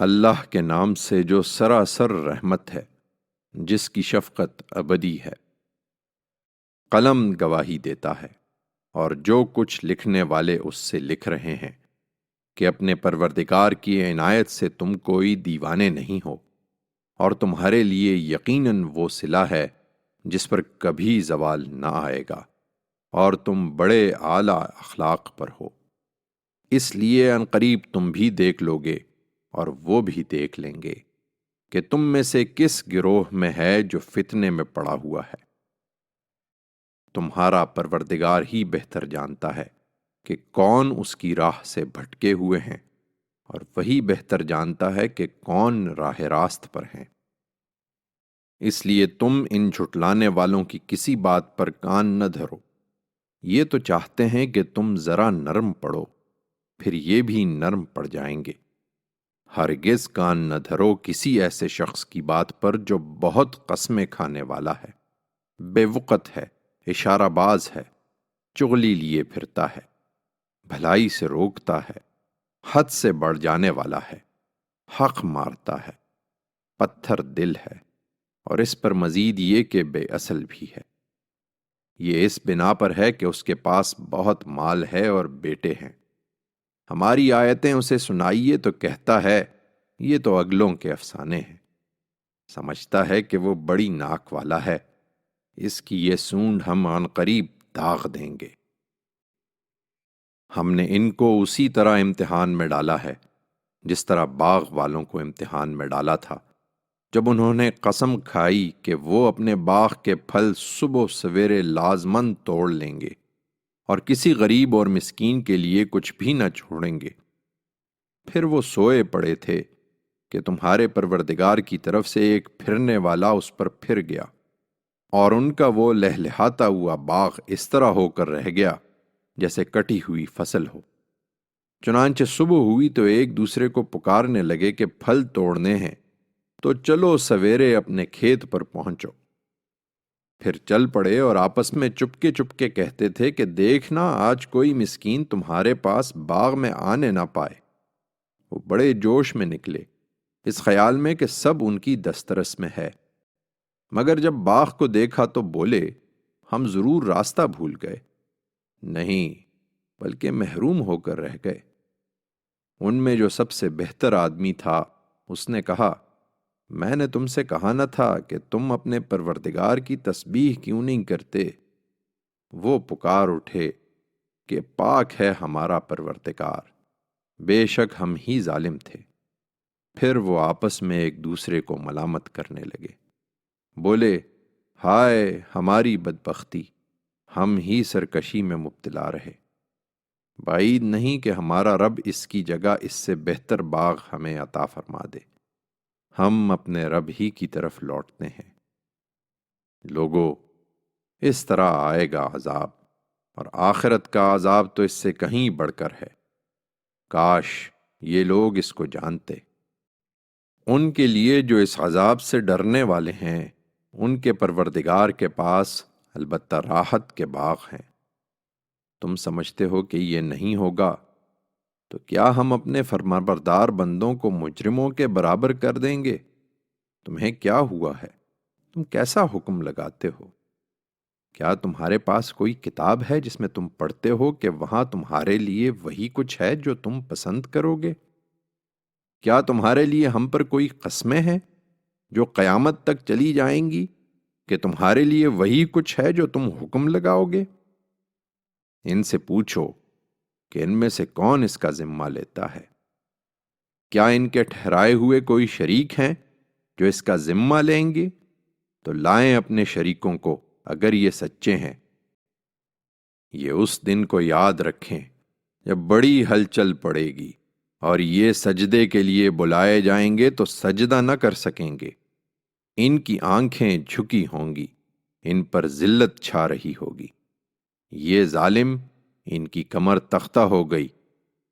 اللہ کے نام سے جو سراسر رحمت ہے، جس کی شفقت ابدی ہے۔ قلم گواہی دیتا ہے اور جو کچھ لکھنے والے اس سے لکھ رہے ہیں کہ اپنے پروردگار کی عنایت سے تم کوئی دیوانے نہیں ہو، اور تمہارے لیے یقیناً وہ صلہ ہے جس پر کبھی زوال نہ آئے گا، اور تم بڑے اعلیٰ اخلاق پر ہو۔ اس لیے عنقریب تم بھی دیکھ لو گے اور وہ بھی دیکھ لیں گے کہ تم میں سے کس گروہ میں ہے جو فتنے میں پڑا ہوا ہے۔ تمہارا پروردگار ہی بہتر جانتا ہے کہ کون اس کی راہ سے بھٹکے ہوئے ہیں، اور وہی بہتر جانتا ہے کہ کون راہ راست پر ہیں۔ اس لیے تم ان جھٹلانے والوں کی کسی بات پر کان نہ دھرو۔ یہ تو چاہتے ہیں کہ تم ذرا نرم پڑو، پھر یہ بھی نرم پڑ جائیں گے۔ ہرگز کان نہ دھرو کسی ایسے شخص کی بات پر جو بہت قسمیں کھانے والا ہے، بے وقت ہے، اشارہ باز ہے، چغلی لیے پھرتا ہے، بھلائی سے روکتا ہے، حد سے بڑھ جانے والا ہے، حق مارتا ہے، پتھر دل ہے، اور اس پر مزید یہ کہ بے اصل بھی ہے۔ یہ اس بنا پر ہے کہ اس کے پاس بہت مال ہے اور بیٹے ہیں۔ ہماری آیتیں اسے سنائیے تو کہتا ہے یہ تو اگلوں کے افسانے ہیں۔ سمجھتا ہے کہ وہ بڑی ناک والا ہے، اس کی یہ سونڈ ہم عنقریب داغ دیں گے۔ ہم نے ان کو اسی طرح امتحان میں ڈالا ہے جس طرح باغ والوں کو امتحان میں ڈالا تھا، جب انہوں نے قسم کھائی کہ وہ اپنے باغ کے پھل صبح سویرے لازماً توڑ لیں گے اور کسی غریب اور مسکین کے لیے کچھ بھی نہ چھوڑیں گے۔ پھر وہ سوئے پڑے تھے کہ تمہارے پروردگار کی طرف سے ایک پھرنے والا اس پر پھر گیا، اور ان کا وہ لہلہاتا ہوا باغ اس طرح ہو کر رہ گیا جیسے کٹی ہوئی فصل ہو۔ چنانچہ صبح ہوئی تو ایک دوسرے کو پکارنے لگے کہ پھل توڑنے ہیں تو چلو سویرے اپنے کھیت پر پہنچو۔ پھر چل پڑے اور آپس میں چپکے چپکے کہتے تھے کہ دیکھنا آج کوئی مسکین تمہارے پاس باغ میں آنے نہ پائے۔ وہ بڑے جوش میں نکلے، اس خیال میں کہ سب ان کی دسترس میں ہے، مگر جب باغ کو دیکھا تو بولے ہم ضرور راستہ بھول گئے۔ نہیں، بلکہ محروم ہو کر رہ گئے۔ ان میں جو سب سے بہتر آدمی تھا اس نے کہا میں نے تم سے کہا نہ تھا کہ تم اپنے پروردگار کی تسبیح کیوں نہیں کرتے؟ وہ پکار اٹھے کہ پاک ہے ہمارا پروردگار، بے شک ہم ہی ظالم تھے۔ پھر وہ آپس میں ایک دوسرے کو ملامت کرنے لگے، بولے ہائے ہماری بدبختی، ہم ہی سرکشی میں مبتلا رہے۔ بعید نہیں کہ ہمارا رب اس کی جگہ اس سے بہتر باغ ہمیں عطا فرما دے۔ ہم اپنے رب ہی کی طرف لوٹتے ہیں۔ لوگو، اس طرح آئے گا عذاب، اور آخرت کا عذاب تو اس سے کہیں بڑھ کر ہے۔ کاش یہ لوگ اس کو جانتے۔ ان کے لیے جو اس عذاب سے ڈرنے والے ہیں، ان کے پروردگار کے پاس البتہ راحت کے باغ ہیں۔ تم سمجھتے ہو کہ یہ نہیں ہوگا تو کیا ہم اپنے فرمانبردار بندوں کو مجرموں کے برابر کر دیں گے؟ تمہیں کیا ہوا ہے؟ تم کیسا حکم لگاتے ہو؟ کیا تمہارے پاس کوئی کتاب ہے جس میں تم پڑھتے ہو کہ وہاں تمہارے لیے وہی کچھ ہے جو تم پسند کرو گے؟ کیا تمہارے لیے ہم پر کوئی قسمیں ہیں جو قیامت تک چلی جائیں گی کہ تمہارے لیے وہی کچھ ہے جو تم حکم لگاؤ گے؟ ان سے پوچھو کہ ان میں سے کون اس کا ذمہ لیتا ہے؟ کیا ان کے ٹھہرائے ہوئے کوئی شریک ہیں جو اس کا ذمہ لیں گے؟ تو لائیں اپنے شریکوں کو اگر یہ سچے ہیں۔ یہ اس دن کو یاد رکھیں جب بڑی ہلچل پڑے گی اور یہ سجدے کے لیے بلائے جائیں گے تو سجدہ نہ کر سکیں گے۔ ان کی آنکھیں جھکی ہوں گی، ان پر ذلت چھا رہی ہوگی۔ یہ ظالم، ان کی کمر تختہ ہو گئی۔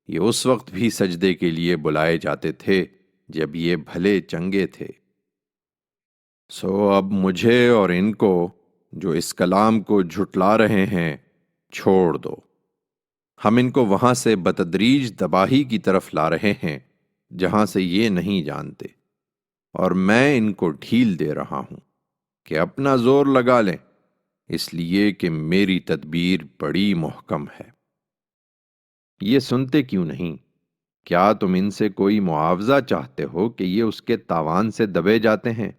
یہ اس وقت بھی سجدے کے لیے بلائے جاتے تھے جب یہ بھلے چنگے تھے۔ سو اب مجھے اور ان کو جو اس کلام کو جھٹلا رہے ہیں چھوڑ دو۔ ہم ان کو وہاں سے بتدریج تباہی کی طرف لا رہے ہیں، جہاں سے یہ نہیں جانتے، اور میں ان کو ڈھیل دے رہا ہوں کہ اپنا زور لگا لیں، اس لیے کہ میری تدبیر بڑی محکم ہے۔ یہ سنتے کیوں نہیں؟ کیا تم ان سے کوئی معاوضہ چاہتے ہو کہ یہ اس کے تاوان سے دبے جاتے ہیں،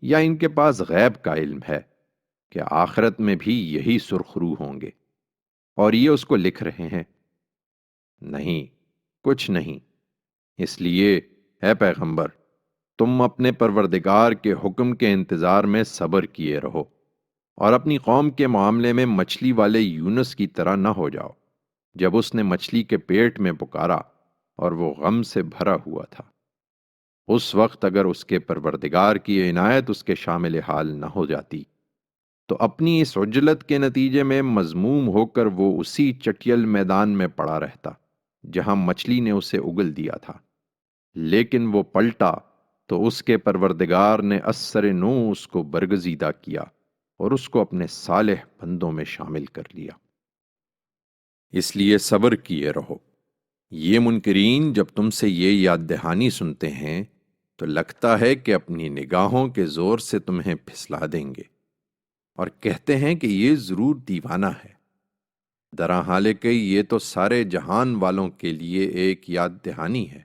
یا ان کے پاس غیب کا علم ہے کہ آخرت میں بھی یہی سرخرو ہوں گے اور یہ اس کو لکھ رہے ہیں؟ نہیں، کچھ نہیں۔ اس لیے اے پیغمبر، تم اپنے پروردگار کے حکم کے انتظار میں صبر کیے رہو، اور اپنی قوم کے معاملے میں مچھلی والے یونس کی طرح نہ ہو جاؤ، جب اس نے مچھلی کے پیٹ میں پکارا اور وہ غم سے بھرا ہوا تھا۔ اس وقت اگر اس کے پروردگار کی عنایت اس کے شامل حال نہ ہو جاتی تو اپنی اس عجلت کے نتیجے میں مذموم ہو کر وہ اسی چٹیل میدان میں پڑا رہتا جہاں مچھلی نے اسے اگل دیا تھا، لیکن وہ پلٹا تو اس کے پروردگار نے اثر نو اس کو برگزیدہ کیا اور اس کو اپنے صالح بندوں میں شامل کر لیا۔ اس لیے صبر کیے رہو۔ یہ منکرین جب تم سے یہ یاد دہانی سنتے ہیں تو لگتا ہے کہ اپنی نگاہوں کے زور سے تمہیں پھسلا دیں گے، اور کہتے ہیں کہ یہ ضرور دیوانہ ہے۔ درحال کہ یہ تو سارے جہان والوں کے لیے ایک یاد دہانی ہے۔